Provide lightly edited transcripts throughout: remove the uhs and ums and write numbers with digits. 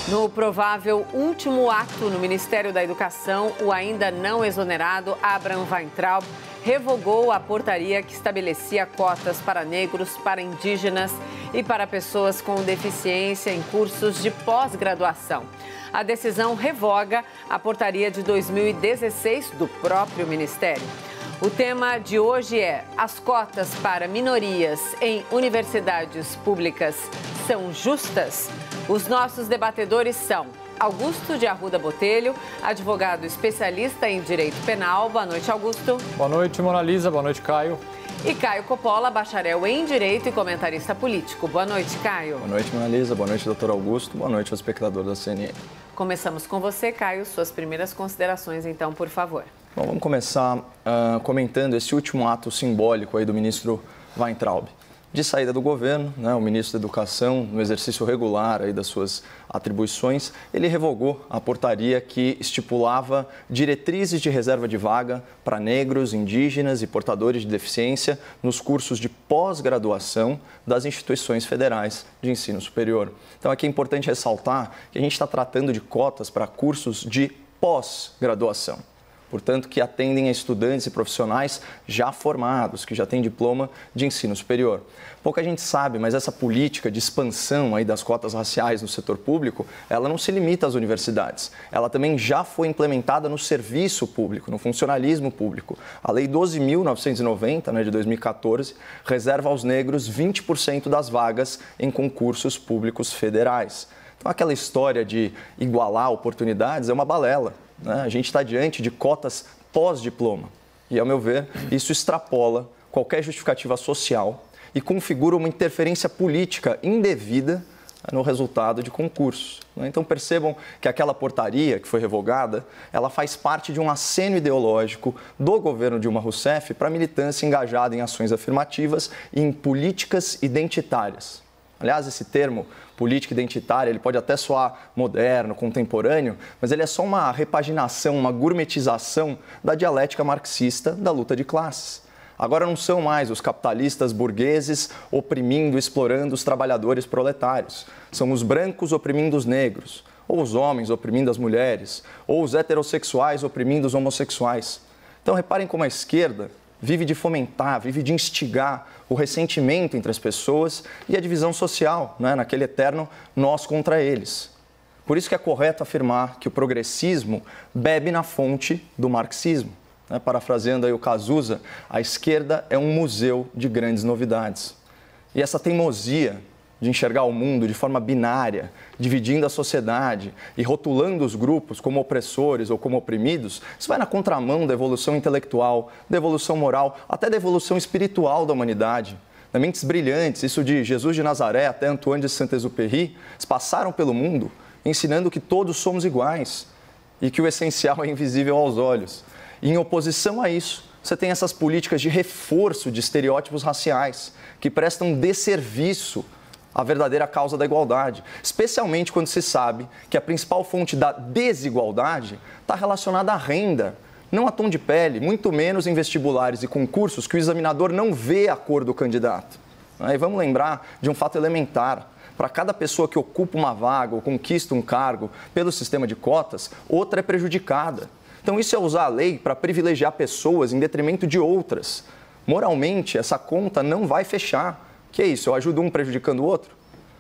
No provável último ato no Ministério da Educação, o ainda não exonerado Abraham Weintraub revogou a portaria que estabelecia cotas para negros, para indígenas e para pessoas com deficiência em cursos de pós-graduação. A decisão revoga a portaria de 2016 do próprio Ministério. O tema de hoje é: as cotas para minorias em universidades públicas são justas? Os nossos debatedores são Augusto de Arruda Botelho, advogado especialista em direito penal. Boa noite, Augusto. Boa noite, Mona Lisa. Boa noite, Caio. E Caio Coppola, bacharel em direito e comentarista político. Boa noite, Caio. Boa noite, Mona Lisa. Boa noite, doutor Augusto. Boa noite aos espectadores da CNN. Começamos com você, Caio. Suas primeiras considerações, então, por favor. Bom, vamos começar comentando esse último ato simbólico aí do ministro Weintraub. De saída do governo, né, o ministro da Educação, no exercício regular aí das suas atribuições, ele revogou a portaria que estipulava diretrizes de reserva de vaga para negros, indígenas e portadores de deficiência nos cursos de pós-graduação das instituições federais de ensino superior. Então, aqui é importante ressaltar que a gente está tratando de cotas para cursos de pós-graduação. Portanto, que atendem a estudantes e profissionais já formados, que já têm diploma de ensino superior. Pouca gente sabe, mas essa política de expansão aí das cotas raciais no setor público, ela não se limita às universidades. Ela também já foi implementada no serviço público, no funcionalismo público. A Lei 12.990, né, de 2014, reserva aos negros 20% das vagas em concursos públicos federais. Então, aquela história de igualar oportunidades é uma balela. A gente está diante de cotas pós-diploma e, ao meu ver, isso extrapola qualquer justificativa social e configura uma interferência política indevida no resultado de concursos. Então, percebam que aquela portaria que foi revogada, ela faz parte de um aceno ideológico do governo Dilma Rousseff para a militância engajada em ações afirmativas e em políticas identitárias. Aliás, esse termo, política identitária, ele pode até soar moderno, contemporâneo, mas ele é só uma repaginação, uma gourmetização da dialética marxista da luta de classes. Agora não são mais os capitalistas burgueses oprimindo, explorando os trabalhadores proletários. São os brancos oprimindo os negros, ou os homens oprimindo as mulheres, ou os heterossexuais oprimindo os homossexuais. Então, reparem como a esquerda vive de fomentar, vive de instigar o ressentimento entre as pessoas e a divisão social, né, naquele eterno nós contra eles. Por isso que é correto afirmar que o progressismo bebe na fonte do marxismo. Né? Parafraseando aí o Cazuza, a esquerda é um museu de grandes novidades. E essa teimosia de enxergar o mundo de forma binária, dividindo a sociedade e rotulando os grupos como opressores ou como oprimidos, isso vai na contramão da evolução intelectual, da evolução moral, até da evolução espiritual da humanidade. Mentes brilhantes, isso de Jesus de Nazaré até Antoine de Saint-Exupéry, passaram pelo mundo ensinando que todos somos iguais e que o essencial é invisível aos olhos. E em oposição a isso, você tem essas políticas de reforço de estereótipos raciais que prestam desserviço a verdadeira causa da igualdade, especialmente quando se sabe que a principal fonte da desigualdade está relacionada à renda, não a tom de pele, muito menos em vestibulares e concursos que o examinador não vê a cor do candidato. E vamos lembrar de um fato elementar: para cada pessoa que ocupa uma vaga ou conquista um cargo pelo sistema de cotas, outra é prejudicada. Então isso é usar a lei para privilegiar pessoas em detrimento de outras. Moralmente, essa conta não vai fechar. Que é isso? Eu ajudo um prejudicando o outro?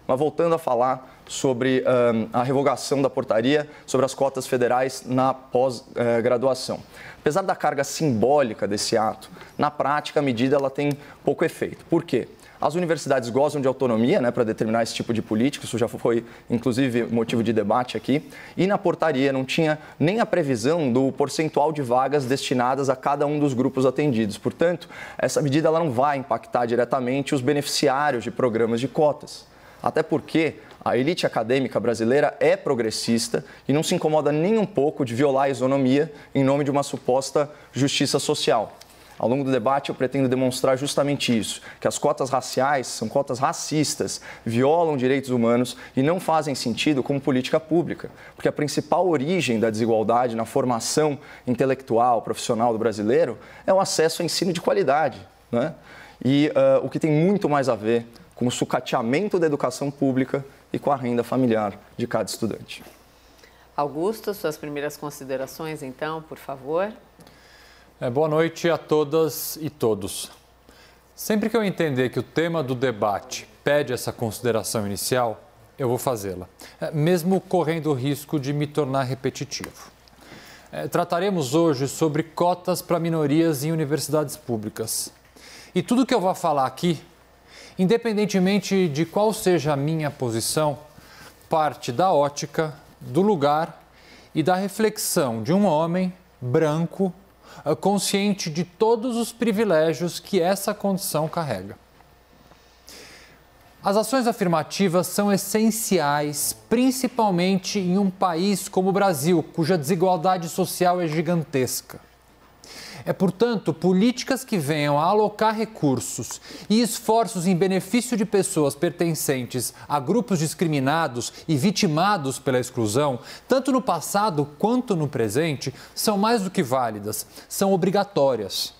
Mas voltando a falar sobre a revogação da portaria sobre as cotas federais na pós-graduação. Apesar da carga simbólica desse ato, na prática a medida ela tem pouco efeito. Por quê? As universidades gozam de autonomia, né, para determinar esse tipo de política, isso já foi, inclusive, motivo de debate aqui. E na portaria não tinha nem a previsão do percentual de vagas destinadas a cada um dos grupos atendidos. Portanto, essa medida ela não vai impactar diretamente os beneficiários de programas de cotas. Até porque a elite acadêmica brasileira é progressista e não se incomoda nem um pouco de violar a isonomia em nome de uma suposta justiça social. Ao longo do debate, eu pretendo demonstrar justamente isso, que as cotas raciais são cotas racistas, violam direitos humanos e não fazem sentido como política pública, porque a principal origem da desigualdade na formação intelectual, profissional do brasileiro é o acesso ao ensino de qualidade, né? E o que tem muito mais a ver com o sucateamento da educação pública e com a renda familiar de cada estudante. Augusto, suas primeiras considerações, então, por favor. Boa noite a todas e todos. Sempre que eu entender que o tema do debate pede essa consideração inicial, eu vou fazê-la, mesmo correndo o risco de me tornar repetitivo. Trataremos hoje sobre cotas para minorias em universidades públicas. E tudo que eu vou falar aqui, independentemente de qual seja a minha posição, parte da ótica, do lugar e da reflexão de um homem branco, consciente de todos os privilégios que essa condição carrega. As ações afirmativas são essenciais, principalmente em um país como o Brasil, cuja desigualdade social é gigantesca. Portanto, políticas que venham a alocar recursos e esforços em benefício de pessoas pertencentes a grupos discriminados e vitimados pela exclusão, tanto no passado quanto no presente, são mais do que válidas, são obrigatórias.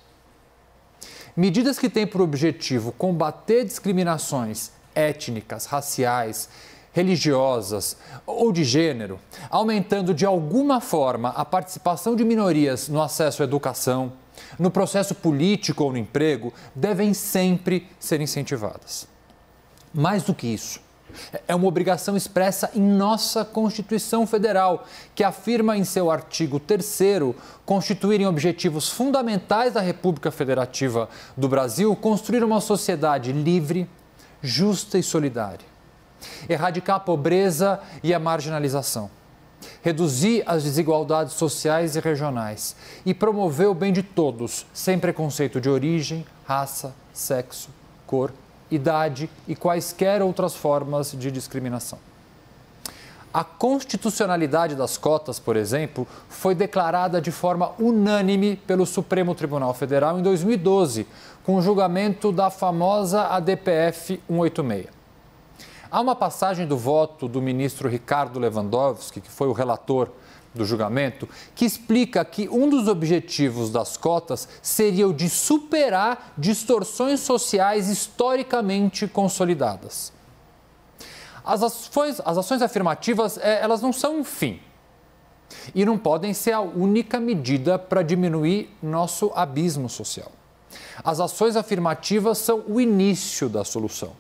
Medidas que têm por objetivo combater discriminações étnicas, raciais, religiosas ou de gênero, aumentando de alguma forma a participação de minorias no acesso à educação, no processo político ou no emprego, devem sempre ser incentivadas. Mais do que isso, é uma obrigação expressa em nossa Constituição Federal, que afirma em seu artigo 3º constituírem objetivos fundamentais da República Federativa do Brasil construir uma sociedade livre, justa e solidária. Erradicar a pobreza e a marginalização, reduzir as desigualdades sociais e regionais e promover o bem de todos, sem preconceito de origem, raça, sexo, cor, idade e quaisquer outras formas de discriminação. A constitucionalidade das cotas, por exemplo, foi declarada de forma unânime pelo Supremo Tribunal Federal em 2012, com o julgamento da famosa ADPF 186. Há uma passagem do voto do ministro Ricardo Lewandowski, que foi o relator do julgamento, que explica que um dos objetivos das cotas seria o de superar distorções sociais historicamente consolidadas. As ações afirmativas, elas não são um fim e não podem ser a única medida para diminuir nosso abismo social. As ações afirmativas são o início da solução.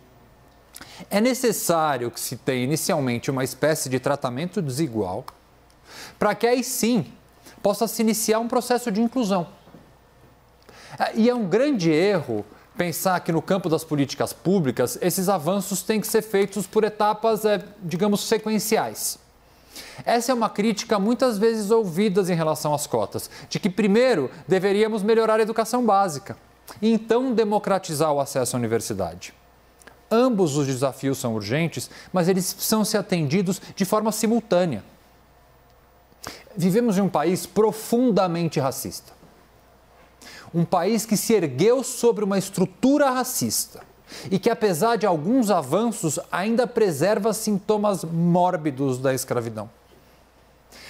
É necessário que se tenha inicialmente uma espécie de tratamento desigual para que aí sim possa se iniciar um processo de inclusão. E é um grande erro pensar que no campo das políticas públicas esses avanços têm que ser feitos por etapas, digamos, sequenciais. Essa é uma crítica muitas vezes ouvida em relação às cotas, de que primeiro deveríamos melhorar a educação básica e então democratizar o acesso à universidade. Ambos os desafios são urgentes, mas eles precisam ser atendidos de forma simultânea. Vivemos em um país profundamente racista. Um país que se ergueu sobre uma estrutura racista e que, apesar de alguns avanços, ainda preserva sintomas mórbidos da escravidão.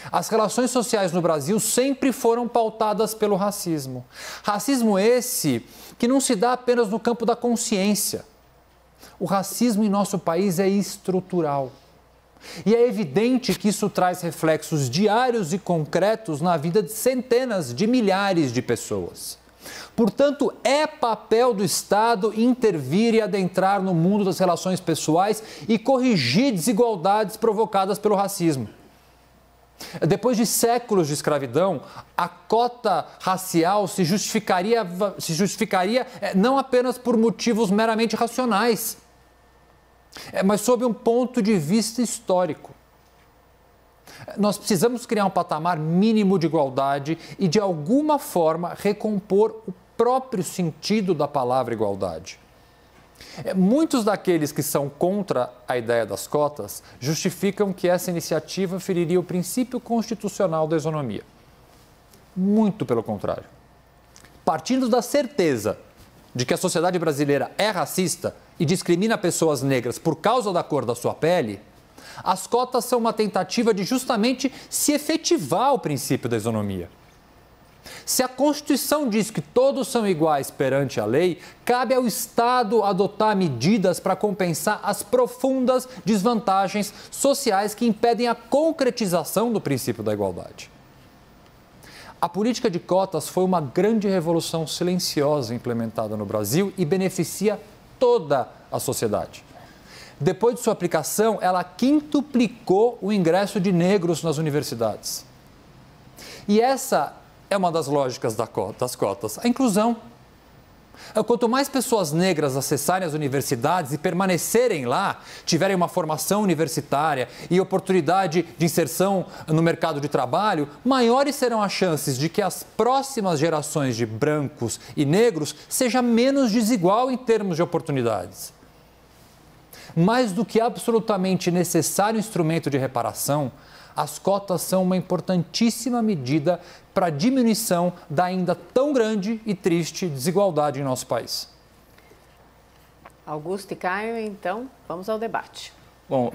As relações sociais no Brasil sempre foram pautadas pelo racismo. Racismo esse que não se dá apenas no campo da consciência. O racismo em nosso país é estrutural. E é evidente que isso traz reflexos diários e concretos na vida de centenas de milhares de pessoas. Portanto, é papel do Estado intervir e adentrar no mundo das relações pessoais e corrigir desigualdades provocadas pelo racismo. Depois de séculos de escravidão, a cota racial se justificaria não apenas por motivos meramente racionais, mas sob um ponto de vista histórico. Nós precisamos criar um patamar mínimo de igualdade e, de alguma forma, recompor o próprio sentido da palavra igualdade. Muitos daqueles que são contra a ideia das cotas justificam que essa iniciativa feriria o princípio constitucional da isonomia. Muito pelo contrário. Partindo da certeza de que a sociedade brasileira é racista e discrimina pessoas negras por causa da cor da sua pele, as cotas são uma tentativa de justamente se efetivar o princípio da isonomia. Se a Constituição diz que todos são iguais perante a lei, cabe ao Estado adotar medidas para compensar as profundas desvantagens sociais que impedem a concretização do princípio da igualdade. A política de cotas foi uma grande revolução silenciosa implementada no Brasil e beneficia toda a sociedade. Depois de sua aplicação, ela quintuplicou o ingresso de negros nas universidades. E essa é uma das lógicas das cotas, a inclusão. Quanto mais pessoas negras acessarem as universidades e permanecerem lá, tiverem uma formação universitária e oportunidade de inserção no mercado de trabalho, maiores serão as chances de que as próximas gerações de brancos e negros seja menos desigual em termos de oportunidades. Mais do que absolutamente necessário instrumento de reparação, as cotas são uma importantíssima medida para a diminuição da ainda tão grande e triste desigualdade em nosso país. Augusto e Caio, então, vamos ao debate. Bom,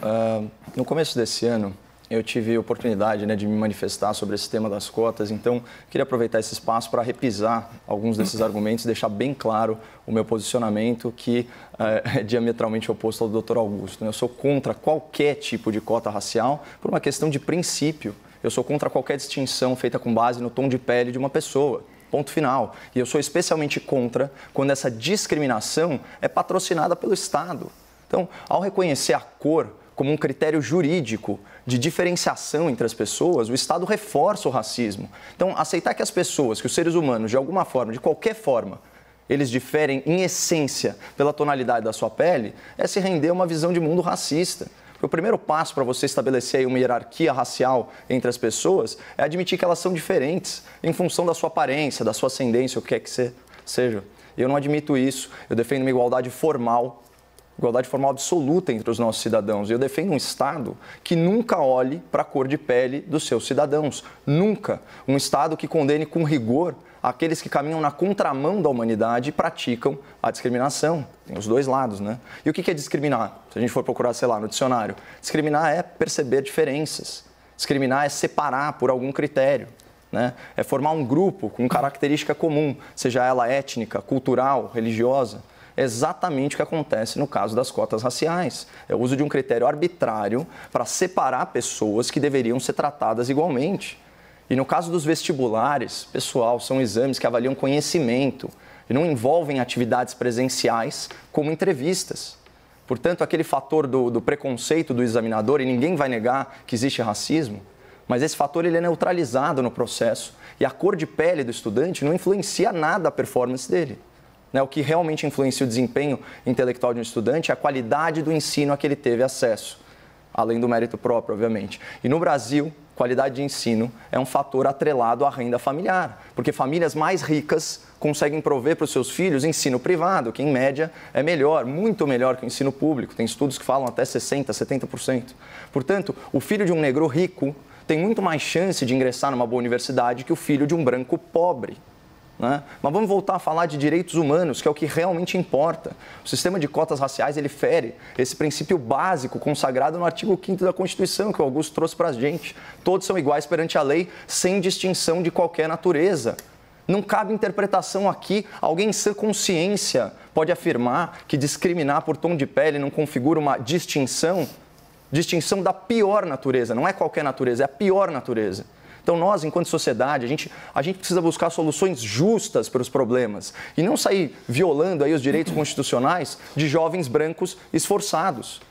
no começo desse ano, eu tive a oportunidade de me manifestar sobre esse tema das cotas, então queria aproveitar esse espaço para repisar alguns desses argumentos e deixar bem claro o meu posicionamento, que é diametralmente oposto ao do Dr. Augusto. Eu sou contra qualquer tipo de cota racial por uma questão de princípio. Eu sou contra qualquer distinção feita com base no tom de pele de uma pessoa. Ponto final. E eu sou especialmente contra quando essa discriminação é patrocinada pelo Estado. Então, ao reconhecer a cor como um critério jurídico de diferenciação entre as pessoas, o Estado reforça o racismo. Então, aceitar que as pessoas, que os seres humanos, de alguma forma, de qualquer forma, eles diferem em essência pela tonalidade da sua pele, é se render a uma visão de mundo racista. Porque o primeiro passo para você estabelecer aí uma hierarquia racial entre as pessoas é admitir que elas são diferentes em função da sua aparência, da sua ascendência, o que quer que seja. Eu não admito isso, eu defendo uma igualdade formal absoluta entre os nossos cidadãos. E eu defendo um Estado que nunca olhe para a cor de pele dos seus cidadãos. Nunca. Um Estado que condene com rigor aqueles que caminham na contramão da humanidade e praticam a discriminação. Tem os dois lados, né? E o que é discriminar? Se a gente for procurar, sei lá, no dicionário. Discriminar é perceber diferenças. Discriminar é separar por algum critério, né? É formar um grupo com característica comum, seja ela étnica, cultural, religiosa. É exatamente o que acontece no caso das cotas raciais. É o uso de um critério arbitrário para separar pessoas que deveriam ser tratadas igualmente. E no caso dos vestibulares, pessoal, são exames que avaliam conhecimento e não envolvem atividades presenciais como entrevistas. Portanto, aquele fator do preconceito do examinador, e ninguém vai negar que existe racismo, mas esse fator ele é neutralizado no processo e a cor de pele do estudante não influencia nada a performance dele. O que realmente influencia o desempenho intelectual de um estudante é a qualidade do ensino a que ele teve acesso, além do mérito próprio, obviamente. E no Brasil, qualidade de ensino é um fator atrelado à renda familiar, porque famílias mais ricas conseguem prover para os seus filhos ensino privado, que em média é melhor, muito melhor que o ensino público. Tem estudos que falam até 60%, 70%. Portanto, o filho de um negro rico tem muito mais chance de ingressar numa boa universidade que o filho de um branco pobre. Mas vamos voltar a falar de direitos humanos, que é o que realmente importa. O sistema de cotas raciais, ele fere esse princípio básico consagrado no artigo 5º da Constituição, que o Augusto trouxe para a gente. Todos são iguais perante a lei, sem distinção de qualquer natureza. Não cabe interpretação aqui. Alguém em sã consciência pode afirmar que discriminar por tom de pele não configura uma distinção da pior natureza. Não é qualquer natureza, é a pior natureza. Então, nós, enquanto sociedade, a gente precisa buscar soluções justas para os problemas e não sair violando aí os direitos constitucionais de jovens brancos esforçados.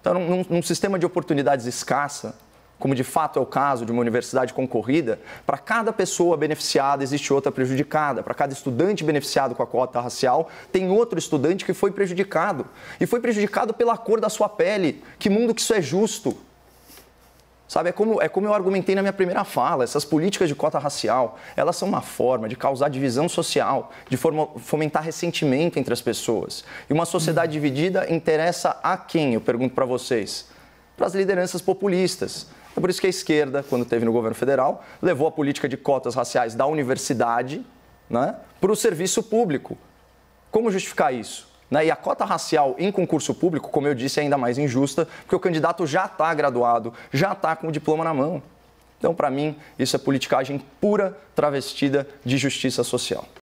Então, num sistema de oportunidades escassa, como de fato é o caso de uma universidade concorrida, para cada pessoa beneficiada existe outra prejudicada. Para cada estudante beneficiado com a cota racial, tem outro estudante que foi prejudicado. E foi prejudicado pela cor da sua pele. Que mundo que isso é justo? Sabe, é como eu argumentei na minha primeira fala, essas políticas de cota racial, elas são uma forma de causar divisão social, de fomentar ressentimento entre as pessoas. E uma sociedade dividida interessa a quem, eu pergunto para vocês? Para as lideranças populistas. É por isso que a esquerda, quando esteve no governo federal, levou a política de cotas raciais da universidade, para o serviço público. Como justificar isso? E a cota racial em concurso público, como eu disse, é ainda mais injusta, porque o candidato já está graduado, já está com o diploma na mão. Então, para mim, isso é politicagem pura travestida de justiça social.